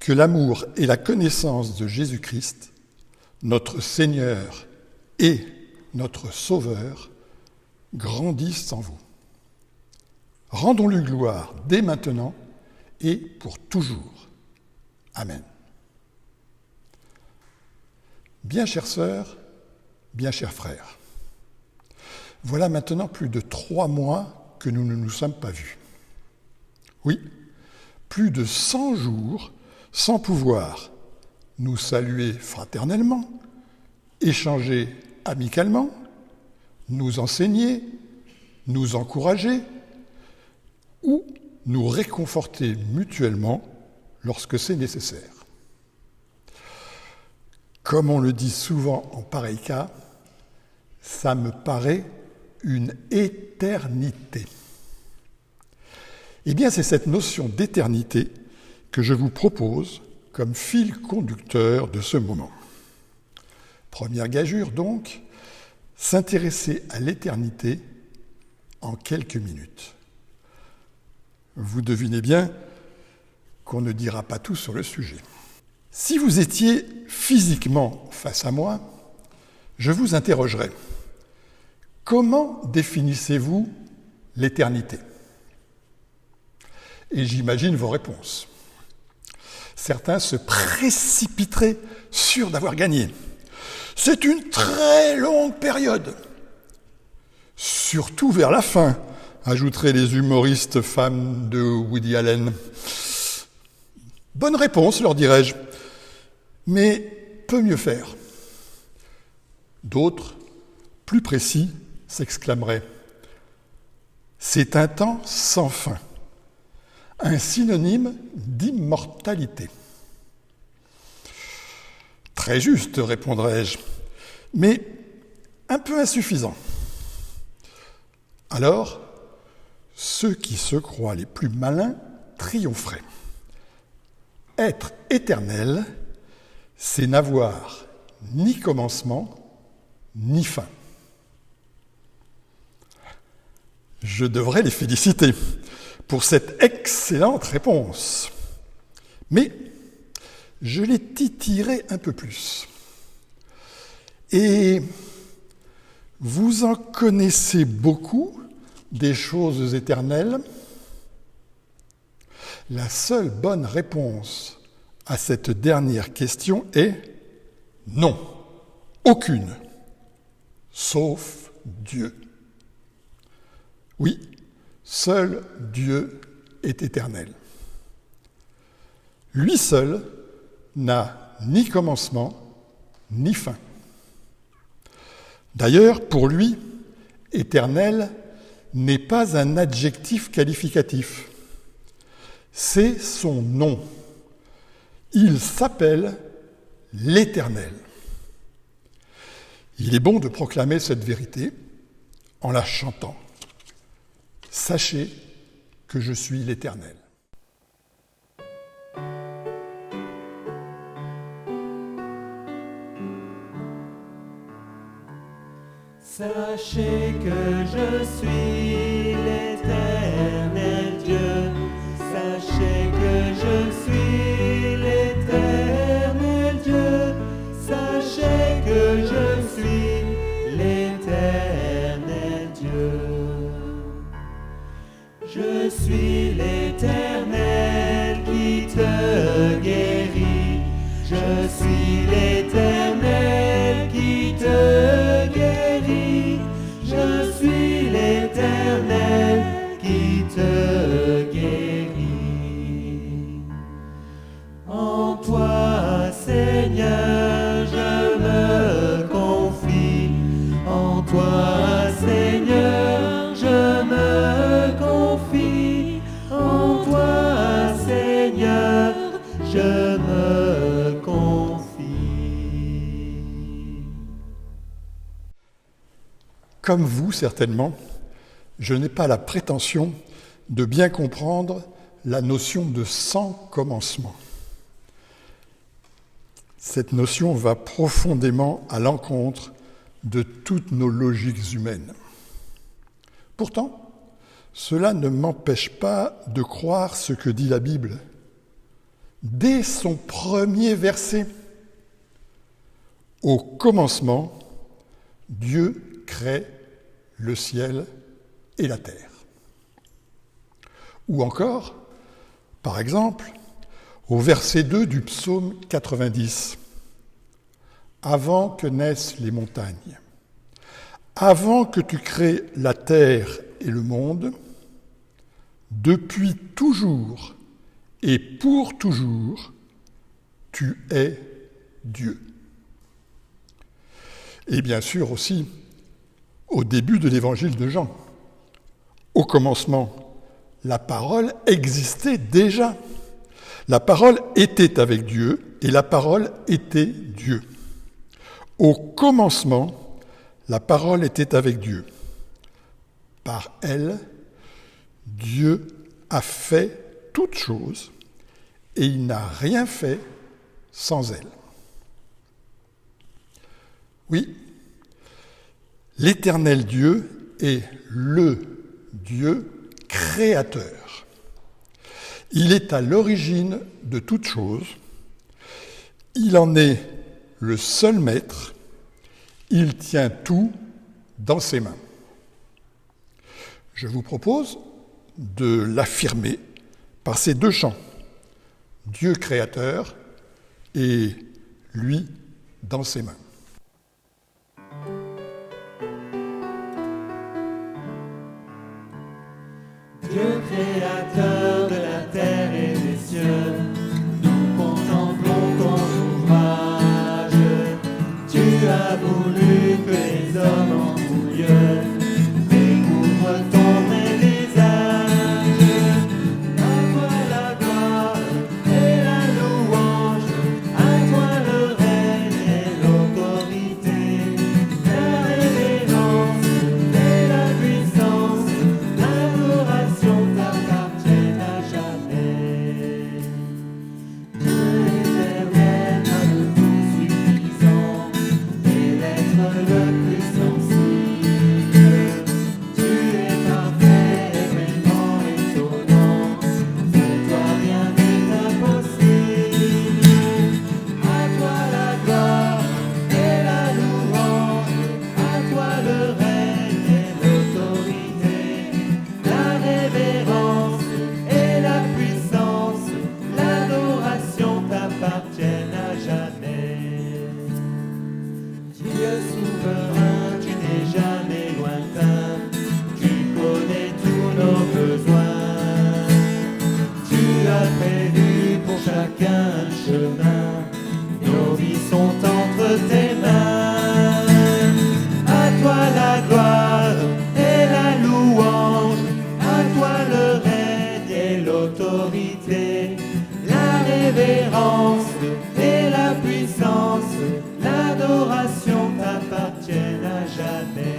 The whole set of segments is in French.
Que l'amour et la connaissance de Jésus-Christ, notre Seigneur et notre Sauveur, grandissent en vous. Rendons-lui gloire dès maintenant et pour toujours. Amen. Bien chères sœurs, bien chers frères, voilà maintenant plus de 3 mois que nous ne nous sommes pas vus. Oui, plus de 100 jours sans pouvoir nous saluer fraternellement, échanger amicalement, nous enseigner, nous encourager ou nous réconforter mutuellement lorsque c'est nécessaire. Comme on le dit souvent en pareil cas, ça me paraît une éternité. Eh bien, c'est cette notion d'éternité que je vous propose comme fil conducteur de ce moment. Première gageure donc, s'intéresser à l'éternité en quelques minutes. Vous devinez bien qu'on ne dira pas tout sur le sujet. Si vous étiez physiquement face à moi, je vous interrogerais. Comment définissez-vous l'éternité ? Et j'imagine vos réponses. Certains se précipiteraient sûrs d'avoir gagné. C'est une très longue période. Surtout vers la fin, ajouteraient les humoristes fans de Woody Allen. Bonne réponse, leur dirais-je. Mais peut mieux faire. D'autres, plus précis, s'exclameraient. C'est un temps sans fin. Un synonyme d'immortalité. Très juste, répondrais-je, mais un peu insuffisant. Alors, ceux qui se croient les plus malins triompheraient. Être éternel, c'est n'avoir ni commencement, ni fin. Je devrais les féliciter pour cette excellente réponse. Mais je les titillerai un peu plus. Et vous en connaissez beaucoup des choses éternelles ? La seule bonne réponse à cette dernière question est non, aucune, sauf Dieu. Oui, seul Dieu est éternel. Lui seul n'a ni commencement, ni fin. D'ailleurs, pour lui, éternel n'est pas un adjectif qualificatif. C'est son nom. Il s'appelle l'Éternel. Il est bon de proclamer cette vérité en la chantant. Sachez que je suis l'Éternel. Sachez que je suis l'Éternel Dieu. Sachez que je suis l'Éternel Dieu. Sachez que je suis l'Éternel Dieu. Je suis l'Éternel qui te guérit. Je suis l'Éternel qui te guérit. Je suis l'Éternel qui te guérit. En toi, Seigneur, je me confie. En toi, Seigneur, je me confie. En toi, Seigneur, je me confie. Comme vous, certainement, je n'ai pas la prétention de bien comprendre la notion de sans commencement. Cette notion va profondément à l'encontre de toutes nos logiques humaines. Pourtant, cela ne m'empêche pas de croire ce que dit la Bible. dès son premier verset. Au commencement, Dieu crée le ciel et la terre. Ou encore, par exemple, au verset 2 du psaume 90, « Avant que naissent les montagnes, avant que tu crées la terre et le monde, depuis toujours et pour toujours, tu es Dieu. » Et bien sûr aussi, au début de l'évangile de Jean, au commencement, la parole existait déjà. La parole était avec Dieu et la parole était Dieu. Au commencement, la parole était avec Dieu. Par elle, Dieu a fait toutes choses et il n'a rien fait sans elle. Oui, l'Éternel Dieu est le Dieu créateur. Il est à l'origine de toutes choses. Il en est le seul maître. Il tient tout dans ses mains. Je vous propose de l'affirmer par ces deux chants. Dieu créateur et lui dans ses mains. Dieu créateur de la terre et des cieux, nous contemplons ton ouvrage. Tu as voulu que les hommes en tout lieu découvrent ton vrai visage. À toi la gloire et la louange, à toi le règne et l'autorité, la révérence et la puissance, l'adoration t'appartiennent à jamais. Dieu éternel, un tout suffisant, et l'être le plus sensible. Tu es parfait, vraiment étonnant, pour toi rien n'est impossible. À toi la gloire et la louange, à toi le règne et l'autorité, la révérence et la puissance, l'adoration t'appartiennent à jamais. Dieu souverain, tu n'es jamais lointain, tu connais tous nos besoins. Tu as prévu pour chacun un chemin, nos vies sont entre tes mains. À toi la gloire et la louange, à toi le règne et l'autorité, la révérence et la puissance, l'adoration t'appartiennent à jamais.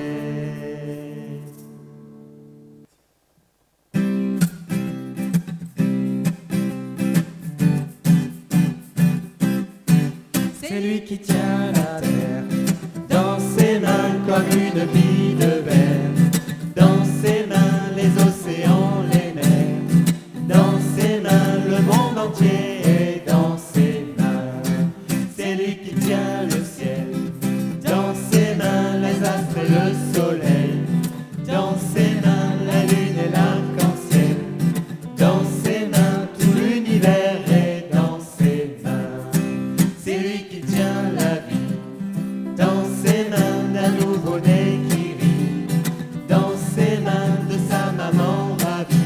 C'est lui qui tient la terre dans ses mains comme une bille de verre. Dans ses mains les océans, les mers. Dans ses mains le monde entier est dans ses mains. C'est lui qui tient le ciel. Dans ses mains les astres et le soleil. Dans ses mains la lune et l'arc-en-ciel. Dans ses mains tout l'univers est dans ses mains. C'est lui qui tient la vie. Dans ses mains d'un nouveau-né qui rit. Dans ses mains de sa maman ravie.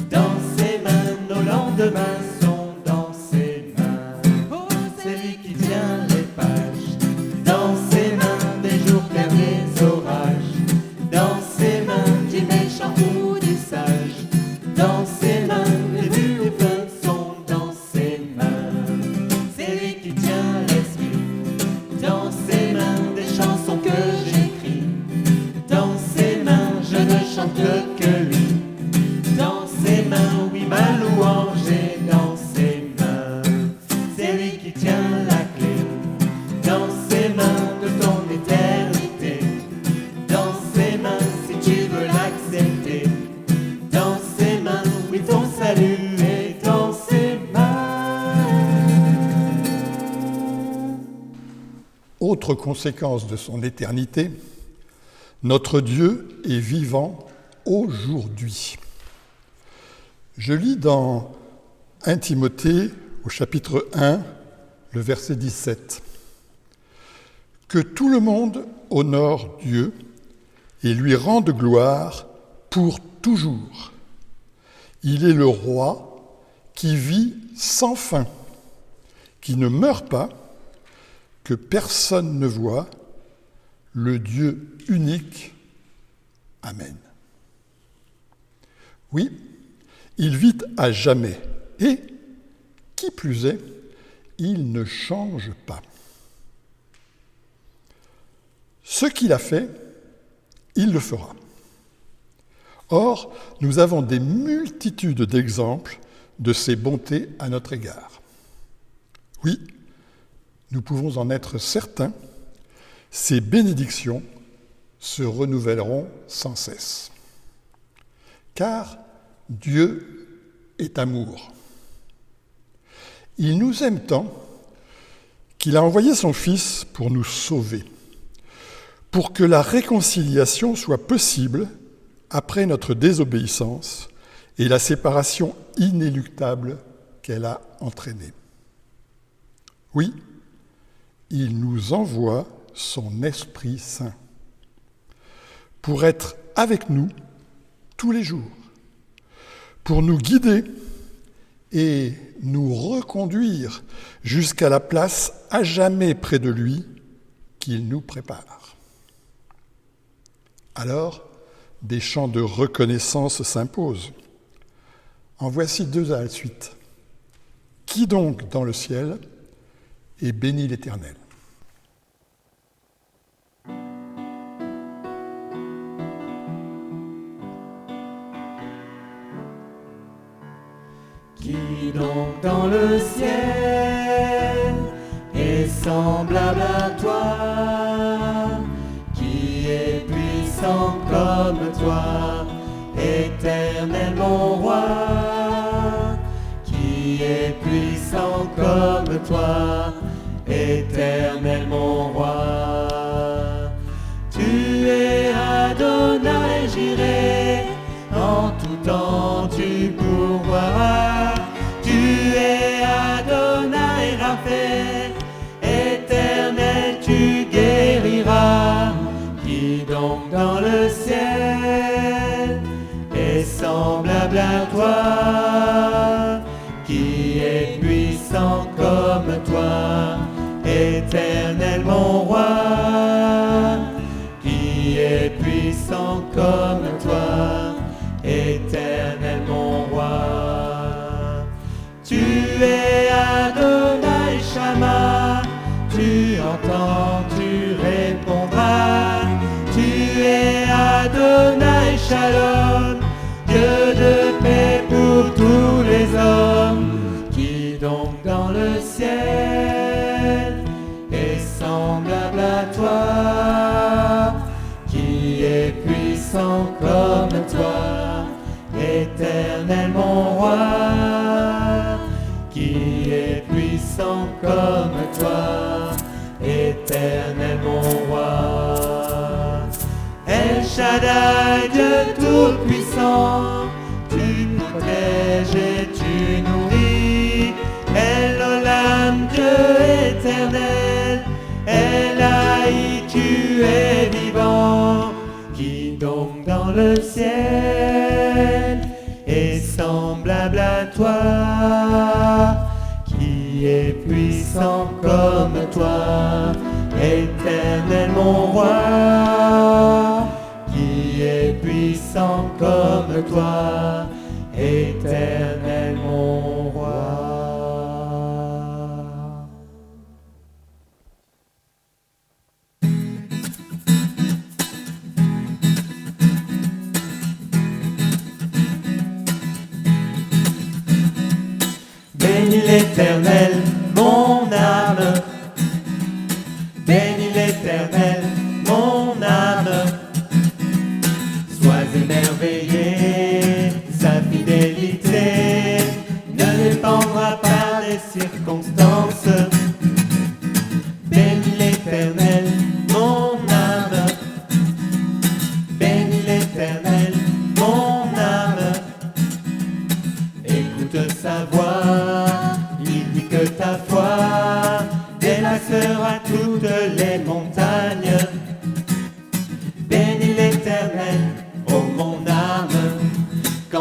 Dans ses mains nos lendemains sont dans ses mains. Oh, c'est lui qui tient les pages. Dans ses mains des jours clairs, des orages. Dans ses mains du méchant ou du sage. Dans ses mains les vues et feux sont dans ses mains. C'est lui qui tient l'esprit. Dans ses mains des chansons que j'écris. Dans ses mains je ne chante que lui. Dans ses mains, oui, ma louange est dans ses mains. C'est lui qui tient la clé. Dans ses mains de ton éternité. Dans ses mains, si tu veux l'accepter. Dans ses mains, oui, ton salut est dans ses mains. autre conséquence de son éternité, notre Dieu est vivant aujourd'hui. Je lis dans 1 Timothée au chapitre 1, le verset 17. « Que tout le monde honore Dieu et lui rende gloire pour toujours. Il est le roi qui vit sans fin, qui ne meurt pas, que personne ne voit, le Dieu unique. Amen. » Oui, il vit à jamais et, qui plus est, il ne change pas. Ce qu'il a fait, il le fera. Or, nous avons des multitudes d'exemples de ses bontés à notre égard. Oui, nous pouvons en être certains, ses bénédictions se renouvelleront sans cesse. Car Dieu est amour. Il nous aime tant qu'il a envoyé son Fils pour nous sauver, pour que la réconciliation soit possible après notre désobéissance et la séparation inéluctable qu'elle a entraînée. Oui, il nous envoie son Esprit Saint pour être avec nous tous les jours, pour nous guider et nous reconduire jusqu'à la place à jamais près de lui qu'il nous prépare. Alors, des chants de reconnaissance s'imposent. En voici deux à la suite. Qui donc dans le ciel est béni l'Éternel? Qui donc dans le ciel est semblable à toi, qui est puissant comme toi, éternel mon roi, qui est puissant comme toi, éternel mon roi. Tu es Adonai Jireh, en tout temps tu pourvoiras. Tu es Adonai Rapha, éternel tu guériras. Qui donc dans le ciel est semblable à toi, qui est puissant comme toi, éternel mon roi, qui est puissant comme toi, éternel mon roi. Tu es Adonai Shama, tu entends, tu répondras. Tu es Adonai Shalom, Dieu de paix pour tous les hommes. Qui donc dans le ciel est semblable à toi, qui est puissant comme toi, éternel mon roi, qui est puissant comme toi, éternel mon roi. El Shaddai, Dieu tout-puissant, tu protèges et tu nourris. El Olam, Dieu éternel, Elaï, tu es vivant. Qui donc dans le ciel est semblable à toi, qui est puissant comme toi, éternel mon roi, qui est puissant comme toi, éternel mon roi. Bénis l'Éternel, mon âme. Bénis l'Éternel, mon âme. Sois émerveillé, sa fidélité ne dépendra pas des circonstances. Bénis l'Éternel,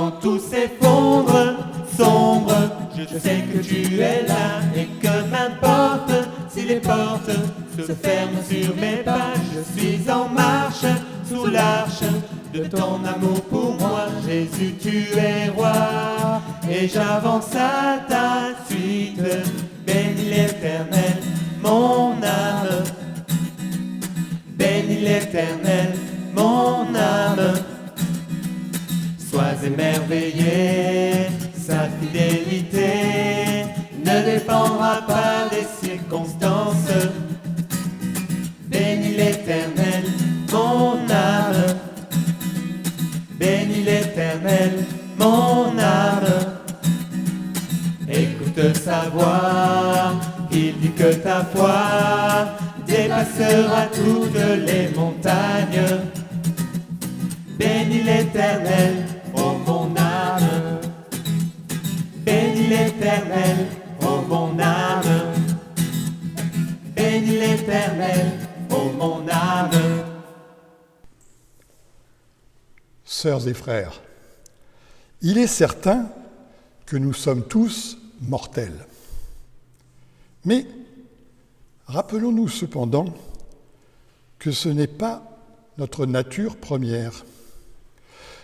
quand tout s'effondre, sombre, je sais que tu es là et que m'importe si les portes se ferment sur mes pas. Je suis en marche sous l'arche de ton amour pour moi. Jésus, tu es roi et j'avance à ta suite. Bénis l'Éternel, mon âme. Bénis l'Éternel, mon âme. Sois émerveillé, sa fidélité ne dépendra pas des circonstances. Bénis l'Éternel, mon âme. Bénis l'Éternel, mon âme. Écoute sa voix, il dit que ta foi dépassera toutes les montagnes. Bénis l'Éternel, ô mon âme. Bénis l'Éternel, ô mon âme. Bénis l'Éternel, ô mon âme. Sœurs et frères, il est certain que nous sommes tous mortels. Mais rappelons-nous cependant que ce n'est pas notre nature première.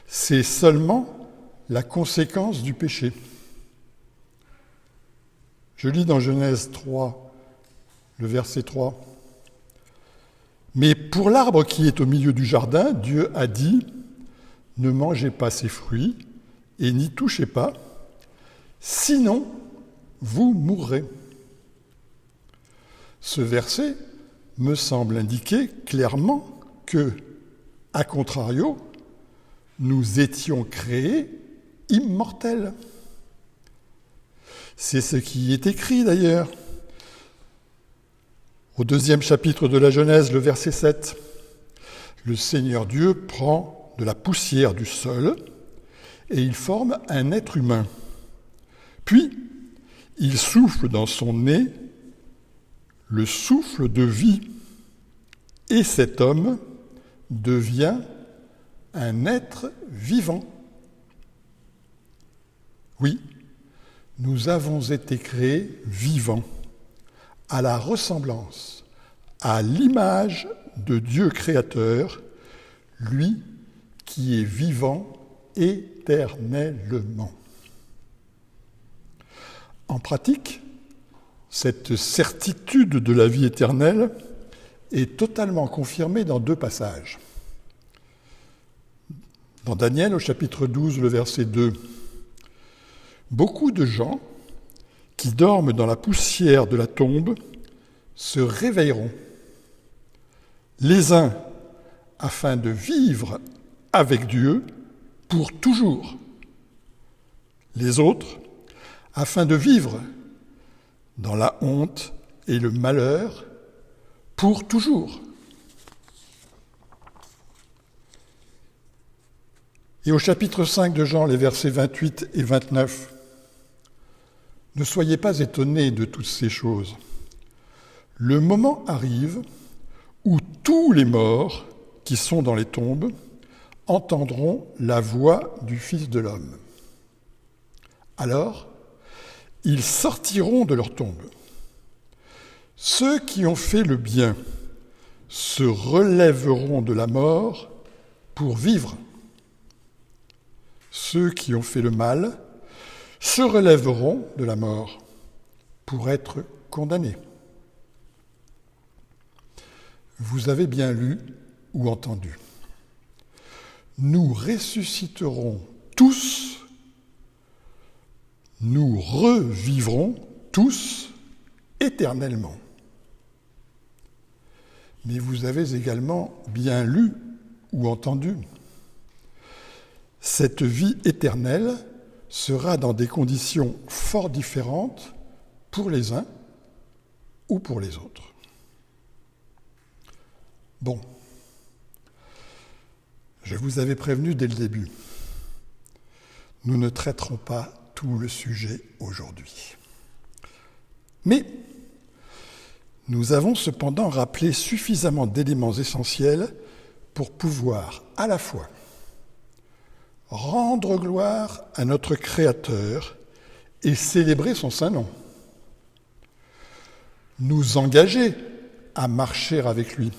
C'est seulement la conséquence du péché. Je lis dans Genèse 3, le verset 3. « Mais pour l'arbre qui est au milieu du jardin, Dieu a dit, ne mangez pas ses fruits et n'y touchez pas, sinon vous mourrez. » Ce verset me semble indiquer clairement que, à contrario, nous étions créés immortels. C'est ce qui est écrit d'ailleurs au 2e chapitre de la Genèse, le verset 7. Le Seigneur Dieu prend de la poussière du sol et il forme un être humain. Puis, il souffle dans son nez le souffle de vie et cet homme devient un être vivant. Oui, nous avons été créés vivants, à la ressemblance, à l'image de Dieu créateur, lui qui est vivant éternellement. En pratique, cette certitude de la vie éternelle est totalement confirmée dans 2 passages. Dans Daniel, au chapitre 12, le verset 2, « Beaucoup de gens qui dorment dans la poussière de la tombe se réveilleront, les uns afin de vivre avec Dieu pour toujours, les autres afin de vivre dans la honte et le malheur pour toujours. » Et au chapitre 5 de Jean, les versets 28 et 29, « Ne soyez pas étonnés de toutes ces choses. Le moment arrive où tous les morts qui sont dans les tombes entendront la voix du Fils de l'homme. Alors, ils sortiront de leur tombe. Ceux qui ont fait le bien se relèveront de la mort pour vivre. Ceux qui ont fait le mal se relèveront de la mort pour être condamnés. Vous avez bien lu ou entendu. Nous ressusciterons tous, nous revivrons tous éternellement. Mais vous avez également bien lu ou entendu. Cette vie éternelle sera dans des conditions fort différentes pour les uns ou pour les autres. Bon, je vous avais prévenu dès le début, nous ne traiterons pas tout le sujet aujourd'hui. Mais nous avons cependant rappelé suffisamment d'éléments essentiels pour pouvoir à la fois rendre gloire à notre Créateur et célébrer son saint nom. Nous engager à marcher avec lui.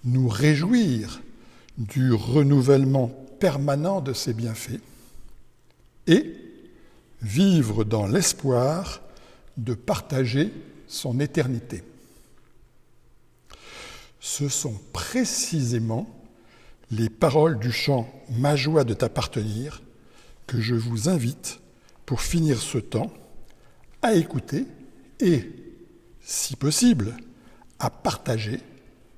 Nous réjouir du renouvellement permanent de ses bienfaits et vivre dans l'espoir de partager son éternité. Ce sont précisément les paroles du chant « Ma joie de t'appartenir » que je vous invite, pour finir ce temps, à écouter et, si possible, à partager,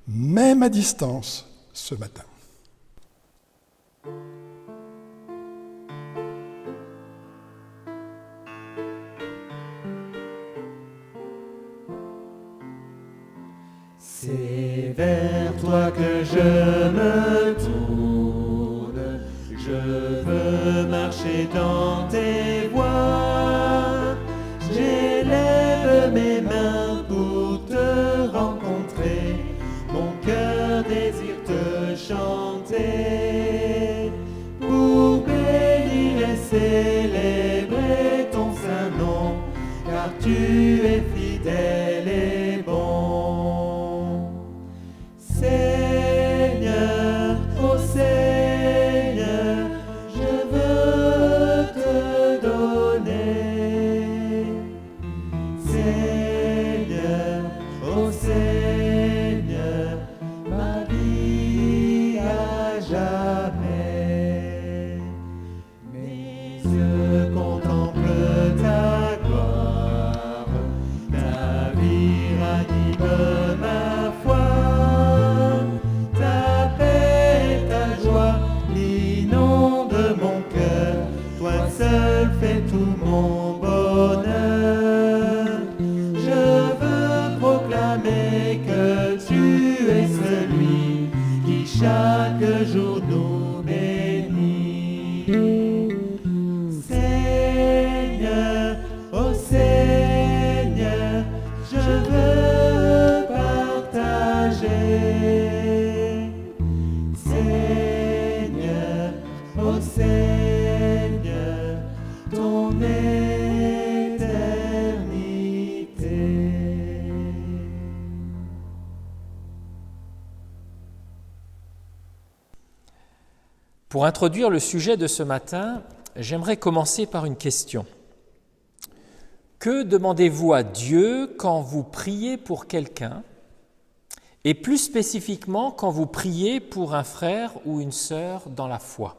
même à distance, ce matin. C'est vers toi que je me tourne, je veux marcher dans tes voies, j'élève mes mains pour te rencontrer, mon cœur désire te chanter, pour bénir et célébrer ton saint nom, car tu es fidèle et bon. Seigneur, ô Seigneur, je veux te donner. Seigneur, ô Seigneur, ma vie à jamais. Mes yeux contemplent ta gloire, ta vie ranime ma foi. Seul fait tout mon bonheur. Je veux proclamer que tu es celui qui chaque jour nous bénit. Seigneur, ô Seigneur, je veux partager. Seigneur, ô Seigneur, ton éternité. Pour introduire le sujet de ce matin, j'aimerais commencer par une question. Que demandez-vous à Dieu quand vous priez pour quelqu'un, et plus spécifiquement quand vous priez pour un frère ou une sœur dans la foi ?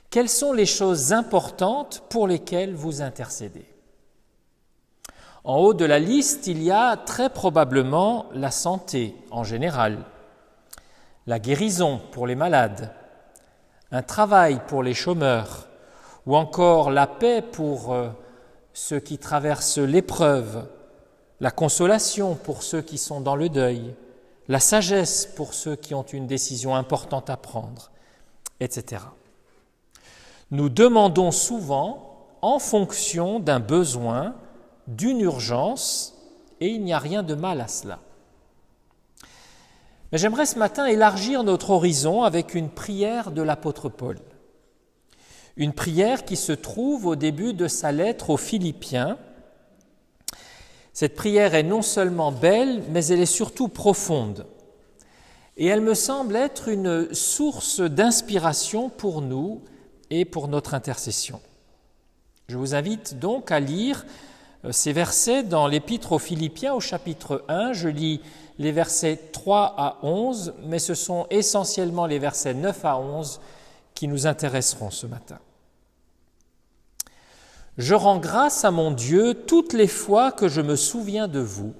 Quelles sont les choses importantes pour lesquelles vous intercédez ? En haut de la liste, il y a très probablement la santé en général, la guérison pour les malades, un travail pour les chômeurs, ou encore la paix pour ceux qui traversent l'épreuve, la consolation pour ceux qui sont dans le deuil, la sagesse pour ceux qui ont une décision importante à prendre, etc. Nous demandons souvent en fonction d'un besoin, d'une urgence, et il n'y a rien de mal à cela. Mais j'aimerais ce matin élargir notre horizon avec une prière de l'apôtre Paul. Une prière qui se trouve au début de sa lettre aux Philippiens. Cette prière est non seulement belle, mais elle est surtout profonde. Et elle me semble être une source d'inspiration pour nous et pour notre intercession. Je vous invite donc à lire ces versets dans l'Épître aux Philippiens au chapitre 1. Je lis les versets 3 à 11, mais ce sont essentiellement les versets 9 à 11 qui nous intéresseront ce matin. « Je rends grâce à mon Dieu toutes les fois que je me souviens de vous.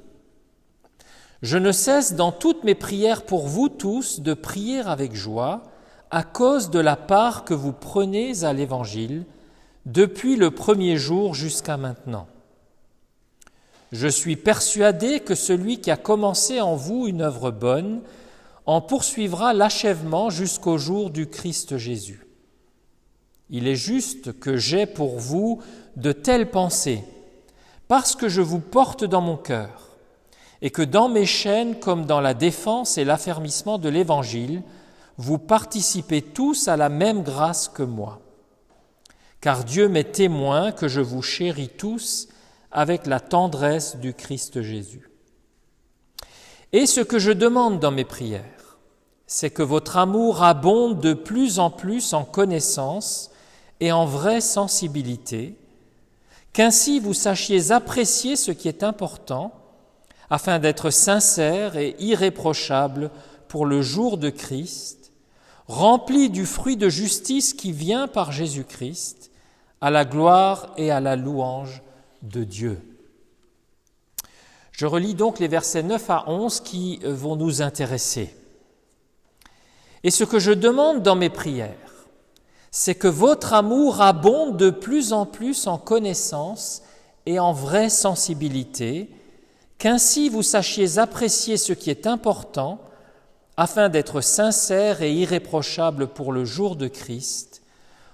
Je ne cesse dans toutes mes prières pour vous tous de prier avec joie à cause de la part que vous prenez à l'Évangile depuis le premier jour jusqu'à maintenant. Je suis persuadé que celui qui a commencé en vous une œuvre bonne en poursuivra l'achèvement jusqu'au jour du Christ Jésus. Il est juste que j'aie pour vous de telles pensées, parce que je vous porte dans mon cœur, et que dans mes chaînes comme dans la défense et l'affermissement de l'Évangile, vous participez tous à la même grâce que moi. Car Dieu m'est témoin que je vous chéris tous avec la tendresse du Christ Jésus. Et ce que je demande dans mes prières, c'est que votre amour abonde de plus en plus en connaissance et en vraie sensibilité, qu'ainsi vous sachiez apprécier ce qui est important, afin d'être sincère et irréprochable pour le jour de Christ, rempli du fruit de justice qui vient par Jésus-Christ, à la gloire et à la louange de Dieu. Je relis donc les versets 9 à 11 qui vont nous intéresser. Et ce que je demande dans mes prières, c'est que votre amour abonde de plus en plus en connaissance et en vraie sensibilité, qu'ainsi vous sachiez apprécier ce qui est important, afin d'être sincère et irréprochable pour le jour de Christ,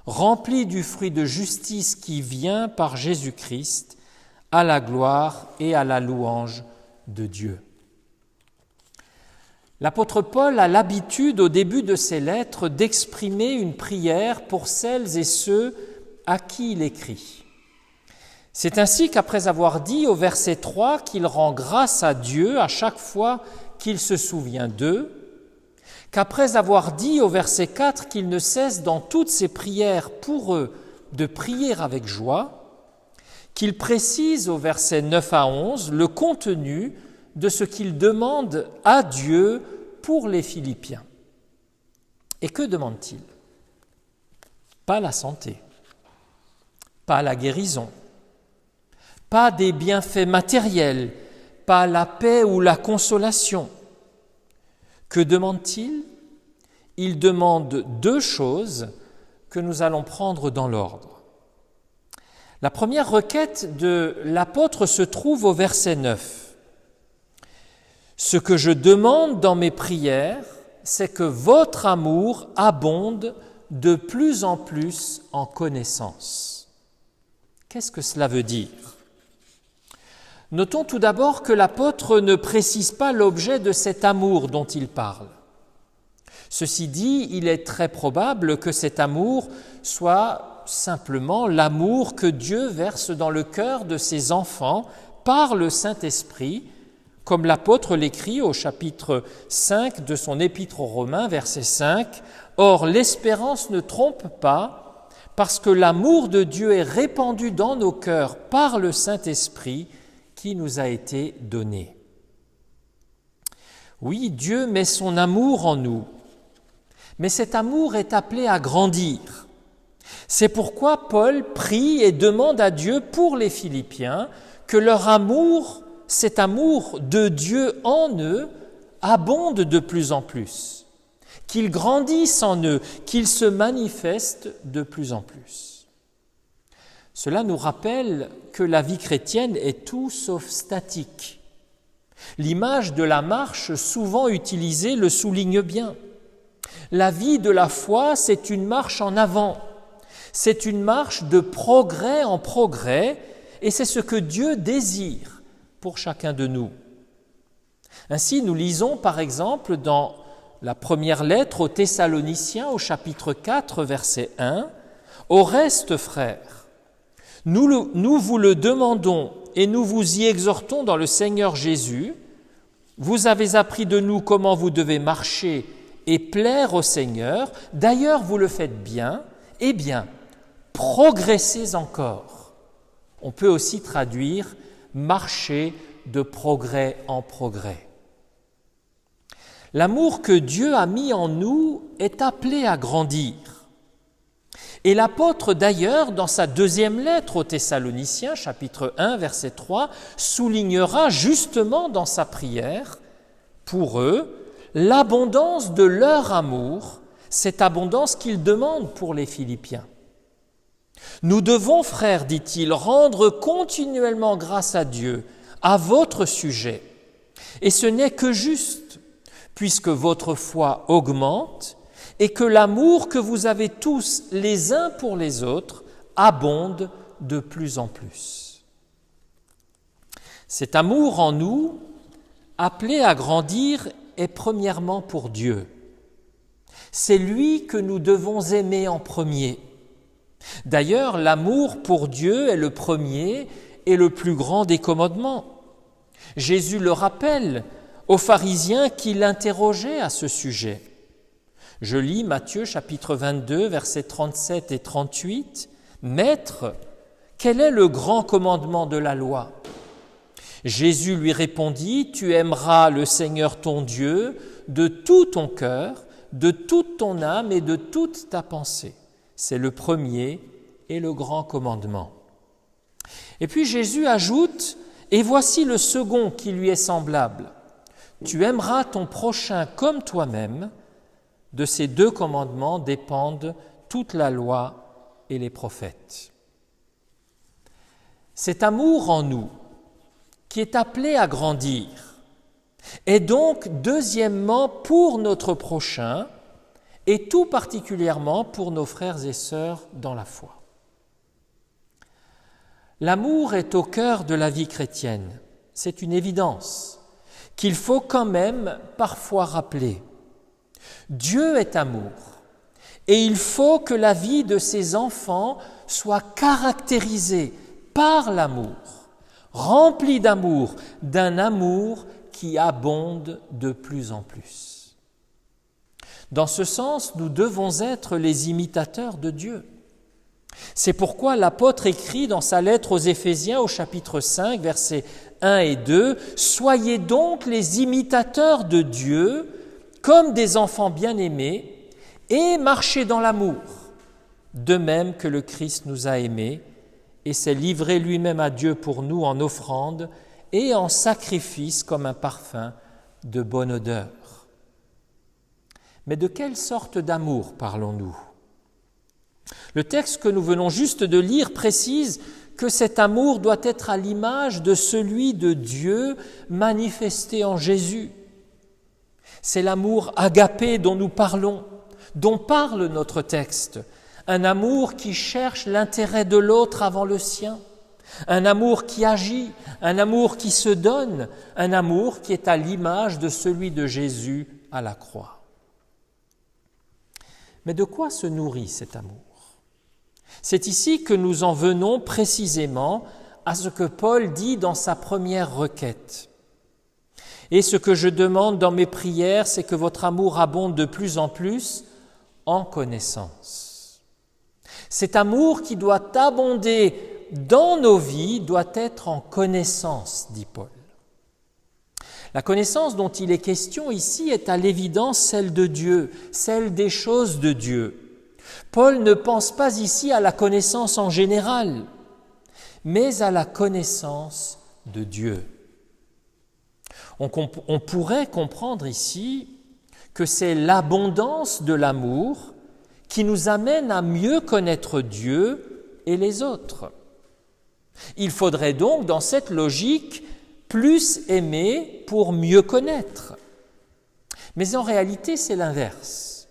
rempli du fruit de justice qui vient par Jésus-Christ, à la gloire et à la louange de Dieu. L'apôtre Paul a l'habitude, au début de ses lettres, d'exprimer une prière pour celles et ceux à qui il écrit. C'est ainsi qu'après avoir dit au verset 3 qu'il rend grâce à Dieu à chaque fois qu'il se souvient d'eux, qu'après avoir dit au verset 4 qu'il ne cesse dans toutes ses prières pour eux de prier avec joie, qu'il précise au verset 9 à 11 le contenu de ce qu'il demande à Dieu pour les Philippiens. Et que demande-t-il ? Pas la santé, pas la guérison, pas des bienfaits matériels, pas la paix ou la consolation. Que demande-t-il ? Il demande deux choses que nous allons prendre dans l'ordre. La première requête de l'apôtre se trouve au verset 9. Ce que je demande dans mes prières, c'est que votre amour abonde de plus en plus en connaissance. Qu'est-ce que cela veut dire ? Notons tout d'abord que l'apôtre ne précise pas l'objet de cet amour dont il parle. Ceci dit, il est très probable que cet amour soit simplement l'amour que Dieu verse dans le cœur de ses enfants par le Saint-Esprit, comme l'apôtre l'écrit au chapitre 5 de son épître aux Romains, verset 5. « Or, l'espérance ne trompe pas, parce que l'amour de Dieu est répandu dans nos cœurs par le Saint-Esprit qui nous a été donné. » Oui, Dieu met son amour en nous, mais cet amour est appelé à grandir. C'est pourquoi Paul prie et demande à Dieu pour les Philippiens que leur amour, cet amour de Dieu en eux, abonde de plus en plus, qu'il grandisse en eux, qu'il se manifeste de plus en plus. Cela nous rappelle que la vie chrétienne est tout sauf statique. L'image de la marche souvent utilisée le souligne bien. La vie de la foi, c'est une marche en avant, c'est une marche de progrès en progrès, et c'est ce que Dieu désire pour chacun de nous. Ainsi, nous lisons par exemple dans la première lettre aux Thessaloniciens au chapitre 4, verset 1, « Au reste, frères, nous vous le demandons et nous vous y exhortons dans le Seigneur Jésus. Vous avez appris de nous comment vous devez marcher et plaire au Seigneur. D'ailleurs, vous le faites bien. Eh bien, progressez encore. » On peut aussi traduire « marcher de progrès en progrès ». L'amour que Dieu a mis en nous est appelé à grandir. Et l'apôtre d'ailleurs, dans sa deuxième lettre aux Thessaloniciens, chapitre 1, verset 3, soulignera justement dans sa prière, pour eux, l'abondance de leur amour, cette abondance qu'il demande pour les Philippiens. Nous devons, frères, dit-il, rendre continuellement grâce à Dieu à votre sujet. Et ce n'est que juste, puisque votre foi augmente et que l'amour que vous avez tous les uns pour les autres abonde de plus en plus. Cet amour en nous, appelé à grandir, est premièrement pour Dieu. C'est lui que nous devons aimer en premier. D'ailleurs, l'amour pour Dieu est le premier et le plus grand des commandements. Jésus le rappelle aux pharisiens qui l'interrogeaient à ce sujet. Je lis Matthieu chapitre 22, versets 37 et 38. « Maître, quel est le grand commandement de la loi ?» Jésus lui répondit, « Tu aimeras le Seigneur ton Dieu de tout ton cœur, de toute ton âme et de toute ta pensée. » C'est le premier et le grand commandement. Et puis Jésus ajoute, « Et voici le second qui lui est semblable. Tu aimeras ton prochain comme toi-même. » De ces deux commandements dépendent toute la loi et les prophètes. Cet amour en nous, qui est appelé à grandir, est donc deuxièmement pour notre prochain et tout particulièrement pour nos frères et sœurs dans la foi. L'amour est au cœur de la vie chrétienne. C'est une évidence qu'il faut quand même parfois rappeler. Dieu est amour et il faut que la vie de ses enfants soit caractérisée par l'amour, remplie d'amour, d'un amour qui abonde de plus en plus. Dans ce sens, nous devons être les imitateurs de Dieu. C'est pourquoi l'apôtre écrit dans sa lettre aux Éphésiens au chapitre 5, versets 1 et 2, « Soyez donc les imitateurs de Dieu, comme des enfants bien-aimés, et marchez dans l'amour, de même que le Christ nous a aimés et s'est livré lui-même à Dieu pour nous en offrande et en sacrifice comme un parfum de bonne odeur. » Mais de quelle sorte d'amour parlons-nous ? Le texte que nous venons juste de lire précise que cet amour doit être à l'image de celui de Dieu manifesté en Jésus. C'est l'amour agapé dont nous parlons, dont parle notre texte, un amour qui cherche l'intérêt de l'autre avant le sien, un amour qui agit, un amour qui se donne, un amour qui est à l'image de celui de Jésus à la croix. Mais de quoi se nourrit cet amour ? C'est ici que nous en venons précisément à ce que Paul dit dans sa première requête. Et ce que je demande dans mes prières, c'est que votre amour abonde de plus en plus en connaissance. Cet amour qui doit abonder dans nos vies doit être en connaissance, dit Paul. La connaissance dont il est question ici est à l'évidence celle de Dieu, celle des choses de Dieu. Paul ne pense pas ici à la connaissance en général, mais à la connaissance de Dieu. On pourrait comprendre ici que c'est l'abondance de l'amour qui nous amène à mieux connaître Dieu et les autres. Il faudrait donc, dans cette logique, plus aimer pour mieux connaître. Mais en réalité, c'est l'inverse.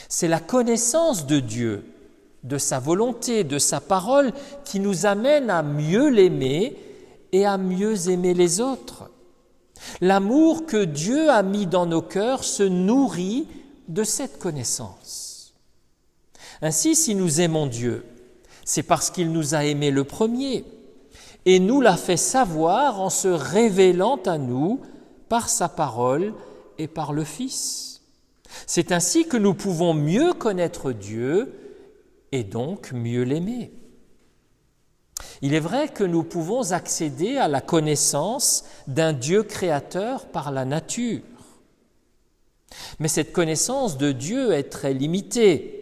C'est la connaissance de Dieu, de sa volonté, de sa parole, qui nous amène à mieux l'aimer et à mieux aimer les autres. L'amour que Dieu a mis dans nos cœurs se nourrit de cette connaissance. Ainsi, si nous aimons Dieu, c'est parce qu'il nous a aimés le premier et nous l'a fait savoir en se révélant à nous par sa parole et par le Fils. C'est ainsi que nous pouvons mieux connaître Dieu et donc mieux l'aimer. Il est vrai que nous pouvons accéder à la connaissance d'un Dieu créateur par la nature. Mais cette connaissance de Dieu est très limitée.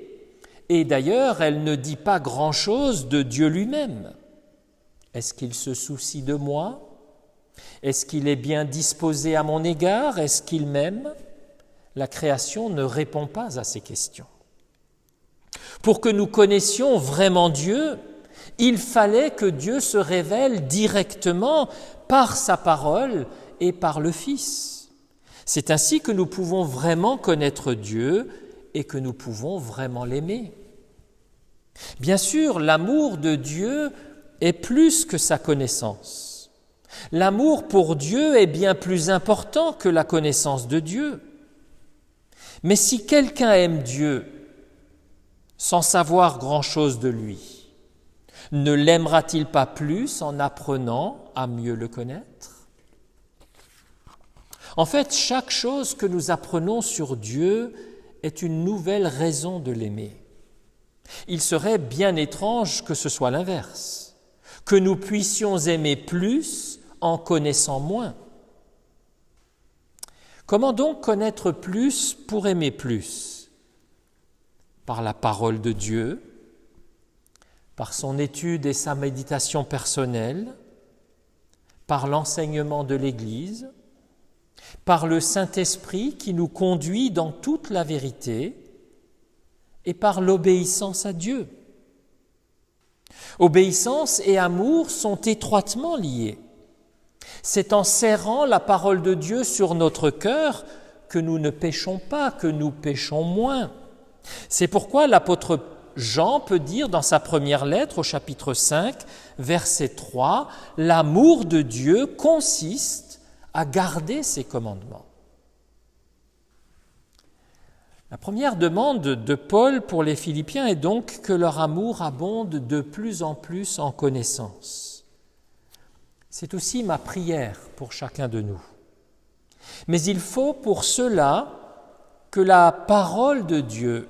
Et d'ailleurs, elle ne dit pas grand-chose de Dieu lui-même. Est-ce qu'il se soucie de moi ? Est-ce qu'il est bien disposé à mon égard ? Est-ce qu'il m'aime ? La création ne répond pas à ces questions. Pour que nous connaissions vraiment Dieu, il fallait que Dieu se révèle directement par sa parole et par le Fils. C'est ainsi que nous pouvons vraiment connaître Dieu et que nous pouvons vraiment l'aimer. Bien sûr, l'amour de Dieu est plus que sa connaissance. L'amour pour Dieu est bien plus important que la connaissance de Dieu. Mais si quelqu'un aime Dieu sans savoir grand-chose de lui, ne l'aimera-t-il pas plus en apprenant à mieux le connaître ? En fait, chaque chose que nous apprenons sur Dieu est une nouvelle raison de l'aimer. Il serait bien étrange que ce soit l'inverse, que nous puissions aimer plus en connaissant moins. Comment donc connaître plus pour aimer plus ? Par la parole de Dieu, par son étude et sa méditation personnelle, par l'enseignement de l'Église, par le Saint-Esprit qui nous conduit dans toute la vérité et par l'obéissance à Dieu. Obéissance et amour sont étroitement liés. C'est en serrant la parole de Dieu sur notre cœur que nous ne péchons pas, que nous péchons moins. C'est pourquoi l'apôtre Jean peut dire dans sa première lettre au chapitre 5, verset 3, « L'amour de Dieu consiste à garder ses commandements. » La première demande de Paul pour les Philippiens est donc que leur amour abonde de plus en plus en connaissance. C'est aussi ma prière pour chacun de nous. Mais il faut pour cela que la parole de Dieu,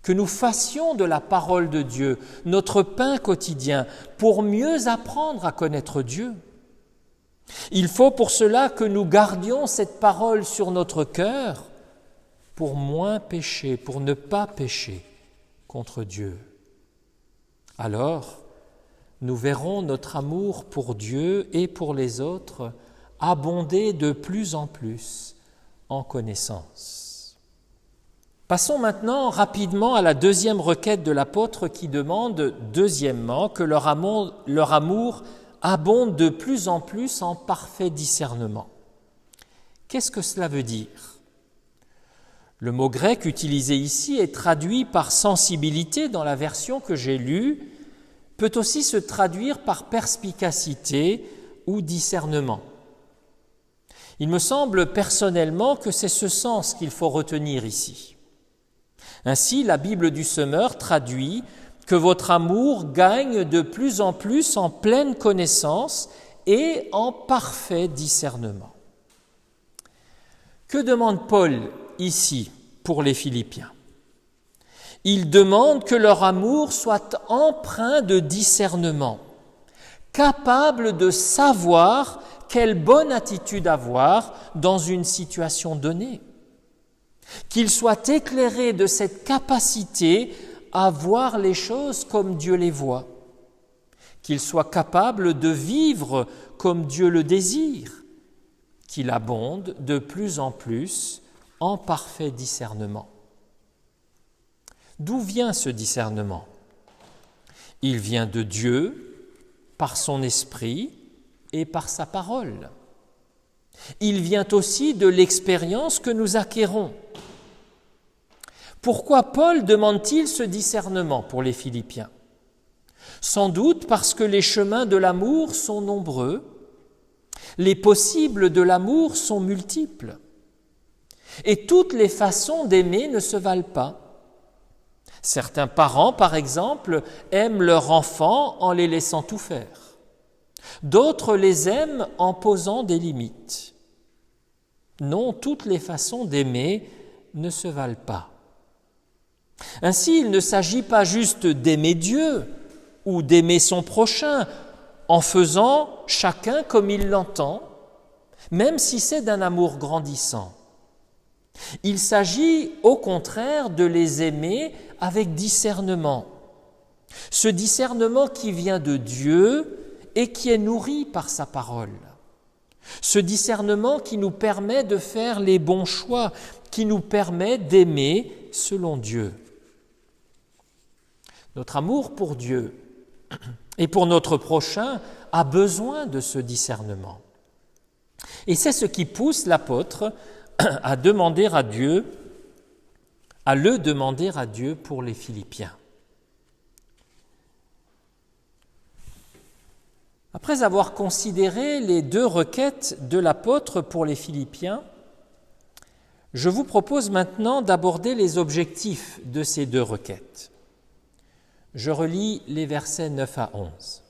que nous fassions de la parole de Dieu notre pain quotidien pour mieux apprendre à connaître Dieu. Il faut pour cela que nous gardions cette parole sur notre cœur pour moins pécher, pour ne pas pécher contre Dieu. Alors, nous verrons notre amour pour Dieu et pour les autres abonder de plus en plus en connaissance. Passons maintenant rapidement à la deuxième requête de l'apôtre qui demande, deuxièmement, que leur amour abonde de plus en plus en parfait discernement. Qu'est-ce que cela veut dire ? Le mot grec utilisé ici est traduit par sensibilité dans la version que j'ai lue, peut aussi se traduire par perspicacité ou discernement. Il me semble personnellement que c'est ce sens qu'il faut retenir ici. Ainsi, la Bible du Semeur traduit que votre amour gagne de plus en plus en pleine connaissance et en parfait discernement. Que demande Paul ici pour les Philippiens ? Il demande que leur amour soit empreint de discernement, capable de savoir quelle bonne attitude avoir dans une situation donnée, qu'il soit éclairé de cette capacité à voir les choses comme Dieu les voit, qu'il soit capable de vivre comme Dieu le désire, qu'il abonde de plus en plus en parfait discernement. D'où vient ce discernement ? Il vient de Dieu, par son esprit et par sa parole. Il vient aussi de l'expérience que nous acquérons. Pourquoi Paul demande-t-il ce discernement pour les Philippiens ? Sans doute parce que les chemins de l'amour sont nombreux, les possibles de l'amour sont multiples, et toutes les façons d'aimer ne se valent pas. Certains parents, par exemple, aiment leurs enfants en les laissant tout faire. D'autres les aiment en posant des limites. Non, toutes les façons d'aimer ne se valent pas. Ainsi, il ne s'agit pas juste d'aimer Dieu ou d'aimer son prochain en faisant chacun comme il l'entend, même si c'est d'un amour grandissant. Il s'agit au contraire de les aimer avec discernement. Ce discernement qui vient de Dieu et qui est nourri par sa parole. Ce discernement qui nous permet de faire les bons choix, qui nous permet d'aimer selon Dieu. Notre amour pour Dieu et pour notre prochain a besoin de ce discernement. Et c'est ce qui pousse l'apôtre à le demander à Dieu pour les Philippiens. Après avoir considéré les deux requêtes de l'apôtre pour les Philippiens, je vous propose maintenant d'aborder les objectifs de ces deux requêtes. Je relis les versets 9 à 11.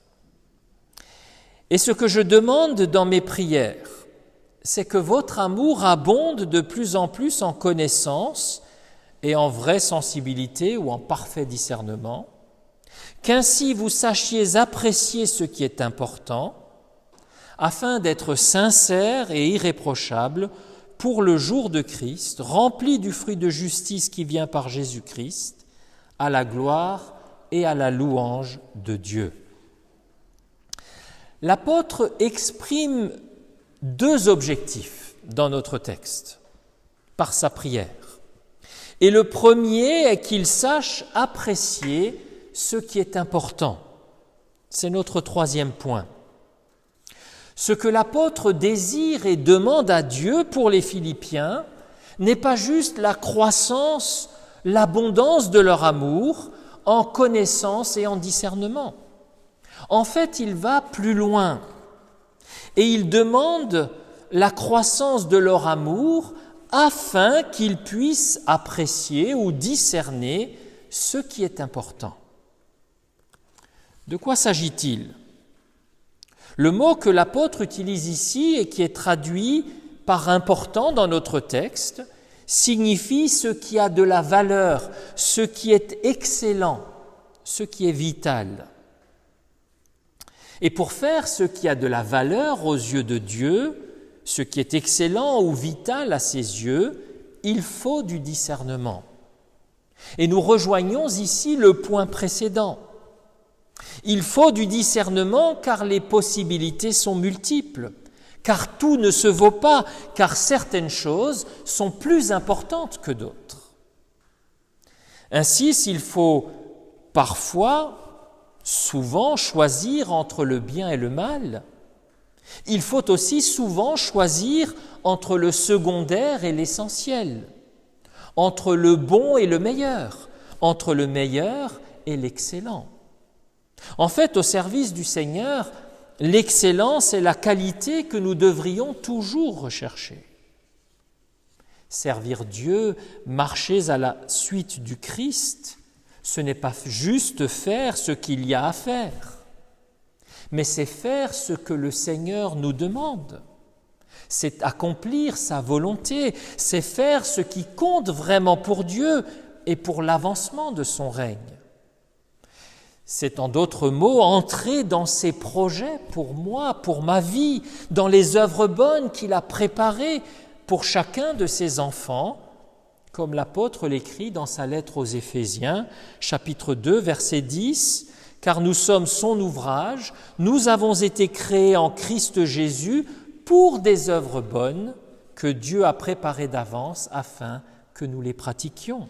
« Et ce que je demande dans mes prières, c'est que votre amour abonde de plus en plus en connaissance et en vraie sensibilité ou en parfait discernement, qu'ainsi vous sachiez apprécier ce qui est important, afin d'être sincère et irréprochable pour le jour de Christ, rempli du fruit de justice qui vient par Jésus-Christ, à la gloire et à la louange de Dieu. » L'apôtre exprime deux objectifs dans notre texte, par sa prière. Et le premier est qu'il sache apprécier ce qui est important. C'est notre troisième point. Ce que l'apôtre désire et demande à Dieu pour les Philippiens n'est pas juste la croissance, l'abondance de leur amour en connaissance et en discernement. En fait, il va plus loin et il demande la croissance de leur amour afin qu'ils puissent apprécier ou discerner ce qui est important. De quoi s'agit-il ? Le mot que l'apôtre utilise ici et qui est traduit par « important » dans notre texte signifie ce qui a de la valeur, ce qui est excellent, ce qui est vital. Et pour faire ce qui a de la valeur aux yeux de Dieu, ce qui est excellent ou vital à ses yeux, il faut du discernement. Et nous rejoignons ici le point précédent. Il faut du discernement car les possibilités sont multiples, car tout ne se vaut pas, car certaines choses sont plus importantes que d'autres. Ainsi, s'il faut parfois, souvent, choisir entre le bien et le mal, il faut aussi souvent choisir entre le secondaire et l'essentiel, entre le bon et le meilleur, entre le meilleur et l'excellent. En fait, au service du Seigneur, l'excellence est la qualité que nous devrions toujours rechercher. Servir Dieu, marcher à la suite du Christ, ce n'est pas juste faire ce qu'il y a à faire, mais c'est faire ce que le Seigneur nous demande. C'est accomplir sa volonté, c'est faire ce qui compte vraiment pour Dieu et pour l'avancement de son règne. C'est en d'autres mots entrer dans ses projets pour moi, pour ma vie, dans les œuvres bonnes qu'il a préparées pour chacun de ses enfants, comme l'apôtre l'écrit dans sa lettre aux Éphésiens, chapitre 2, verset 10, « Car nous sommes son ouvrage, nous avons été créés en Christ Jésus pour des œuvres bonnes que Dieu a préparées d'avance afin que nous les pratiquions. »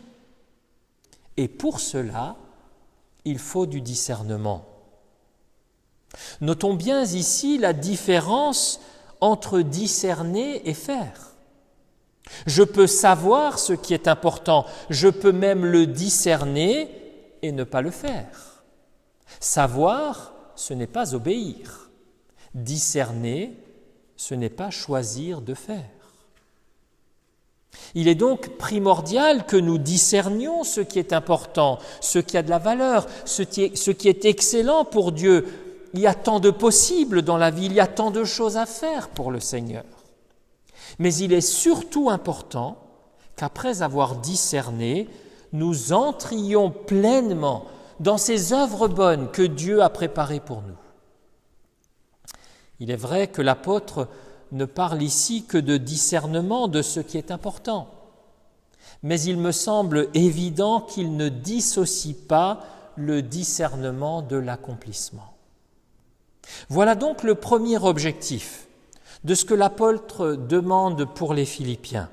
Et pour cela, il faut du discernement. Notons bien ici la différence entre discerner et faire. Je peux savoir ce qui est important, je peux même le discerner et ne pas le faire. Savoir, ce n'est pas obéir. Discerner, ce n'est pas choisir de faire. Il est donc primordial que nous discernions ce qui est important, ce qui a de la valeur, ce qui est excellent pour Dieu. Il y a tant de possibles dans la vie, il y a tant de choses à faire pour le Seigneur. Mais il est surtout important qu'après avoir discerné, nous entrions pleinement dans ces œuvres bonnes que Dieu a préparées pour nous. Il est vrai que l'apôtre ne parle ici que de discernement de ce qui est important. Mais il me semble évident qu'il ne dissocie pas le discernement de l'accomplissement. Voilà donc le premier objectif de ce que l'apôtre demande pour les Philippiens.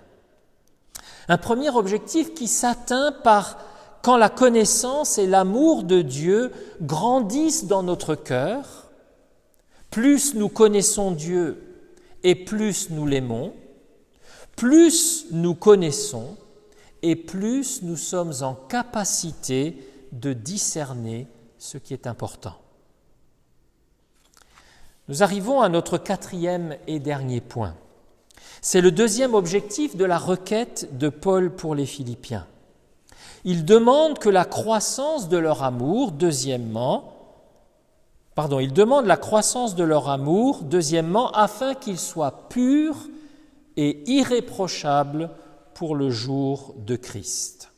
Un premier objectif qui s'atteint par quand la connaissance et l'amour de Dieu grandissent dans notre cœur. Plus nous connaissons Dieu et plus nous l'aimons, plus nous connaissons et plus nous sommes en capacité de discerner ce qui est important. Nous arrivons à notre quatrième et dernier point. C'est le deuxième objectif de la requête de Paul pour les Philippiens. Il demande que la croissance de leur amour, deuxièmement, afin qu'ils soient purs et irréprochables pour le jour de Christ.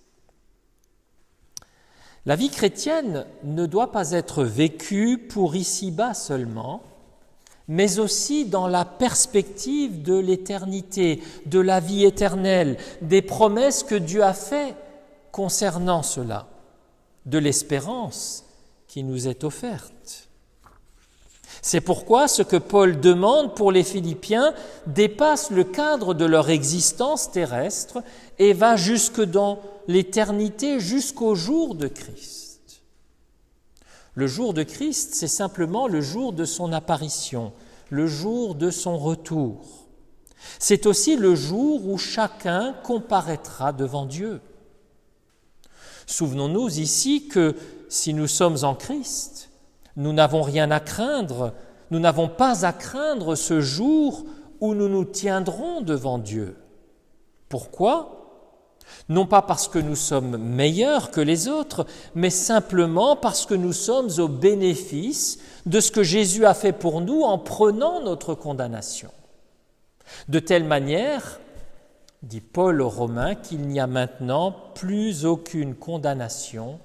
La vie chrétienne ne doit pas être vécue pour ici-bas seulement, mais aussi dans la perspective de l'éternité, de la vie éternelle, des promesses que Dieu a faites concernant cela, de l'espérance qui nous est offerte. C'est pourquoi ce que Paul demande pour les Philippiens dépasse le cadre de leur existence terrestre et va jusque dans l'éternité, jusqu'au jour de Christ. Le jour de Christ, c'est simplement le jour de son apparition, le jour de son retour. C'est aussi le jour où chacun comparaîtra devant Dieu. Souvenons-nous ici que si nous sommes en Christ, nous n'avons rien à craindre, nous n'avons pas à craindre ce jour où nous nous tiendrons devant Dieu. Pourquoi ? Non pas parce que nous sommes meilleurs que les autres, mais simplement parce que nous sommes au bénéfice de ce que Jésus a fait pour nous en prenant notre condamnation. De telle manière, dit Paul aux Romains, qu'il n'y a maintenant plus aucune condamnation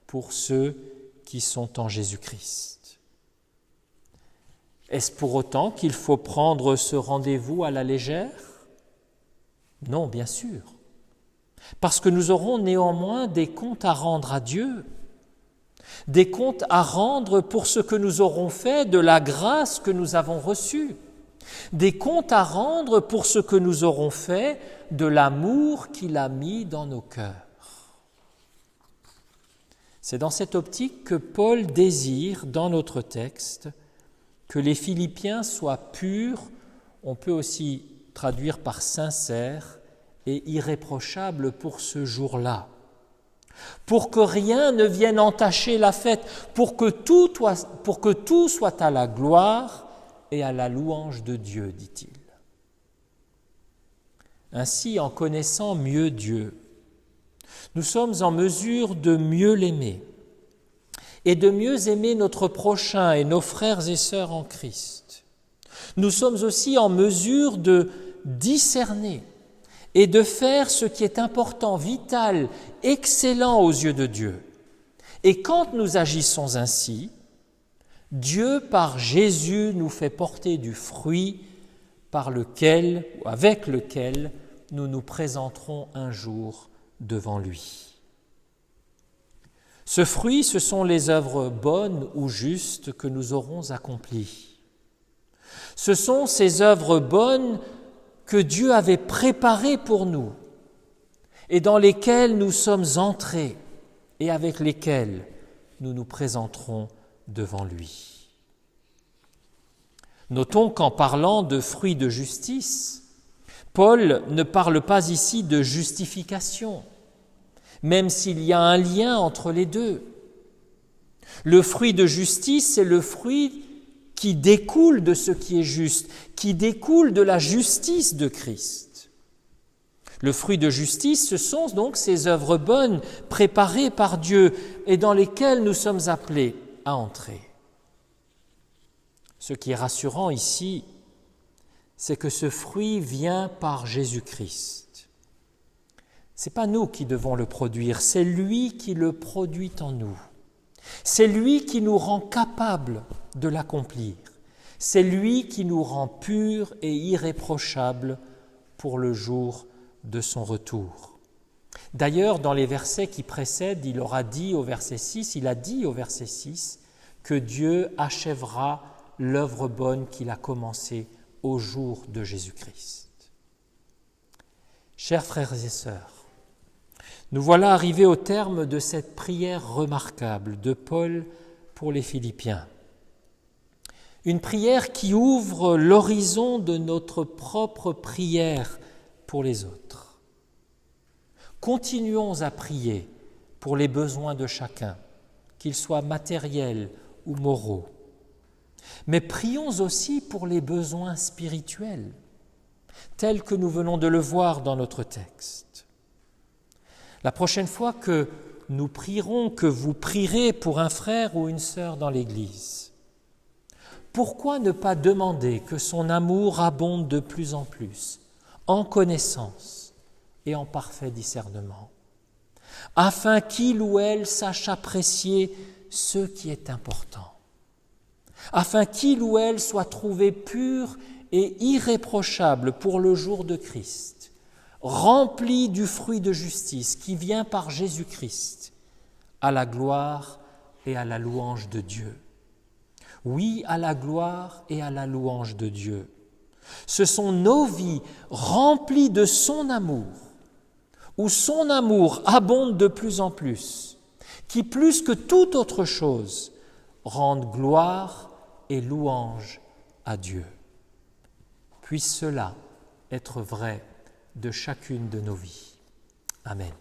pour ceux qui sont en Jésus-Christ. Est-ce pour autant qu'il faut prendre ce rendez-vous à la légère ? Non, bien sûr. Parce que nous aurons néanmoins des comptes à rendre à Dieu, des comptes à rendre pour ce que nous aurons fait de la grâce que nous avons reçue, des comptes à rendre pour ce que nous aurons fait de l'amour qu'il a mis dans nos cœurs. C'est dans cette optique que Paul désire, dans notre texte, que les Philippiens soient purs, on peut aussi traduire par sincères, et irréprochable pour ce jour-là, pour que rien ne vienne entacher la fête, pour que tout soit à la gloire et à la louange de Dieu, dit-il. Ainsi, en connaissant mieux Dieu, nous sommes en mesure de mieux l'aimer et de mieux aimer notre prochain et nos frères et sœurs en Christ. Nous sommes aussi en mesure de discerner et de faire ce qui est important, vital, excellent aux yeux de Dieu. Et quand nous agissons ainsi, Dieu, par Jésus, nous fait porter du fruit avec lequel nous nous présenterons un jour devant lui. Ce fruit, ce sont les œuvres bonnes ou justes que nous aurons accomplies. Ce sont ces œuvres bonnes que Dieu avait préparées pour nous et dans lesquelles nous sommes entrés et avec lesquelles nous nous présenterons devant lui. Notons qu'en parlant de fruits de justice, Paul ne parle pas ici de justification, même s'il y a un lien entre les deux. Le fruit de justice, c'est le fruit qui découle de ce qui est juste, qui découle de la justice de Christ. Le fruit de justice, ce sont donc ces œuvres bonnes préparées par Dieu et dans lesquelles nous sommes appelés à entrer. Ce qui est rassurant ici, c'est que ce fruit vient par Jésus-Christ. Ce n'est pas nous qui devons le produire, c'est lui qui le produit en nous. C'est lui qui nous rend capables de l'accomplir. C'est lui qui nous rend purs et irréprochables pour le jour de son retour. D'ailleurs, dans les versets qui précèdent, il a dit au verset 6 que Dieu achèvera l'œuvre bonne qu'il a commencée au jour de Jésus-Christ. Chers frères et sœurs, nous voilà arrivés au terme de cette prière remarquable de Paul pour les Philippiens. Une prière qui ouvre l'horizon de notre propre prière pour les autres. Continuons à prier pour les besoins de chacun, qu'ils soient matériels ou moraux. Mais prions aussi pour les besoins spirituels. tel que nous venons de le voir dans notre texte. La prochaine fois que nous prierons, que vous prierez pour un frère ou une sœur dans l'Église, pourquoi ne pas demander que son amour abonde de plus en plus, en connaissance et en parfait discernement, afin qu'il ou elle sache apprécier ce qui est important, afin qu'il ou elle soit trouvé pur et irréprochable pour le jour de Christ, rempli du fruit de justice qui vient par Jésus-Christ, à la gloire et à la louange de Dieu. Oui, à la gloire et à la louange de Dieu. Ce sont nos vies remplies de son amour, où son amour abonde de plus en plus, qui plus que toute autre chose rendent gloire et louange à Dieu. Puisse cela être vrai de chacune de nos vies. Amen.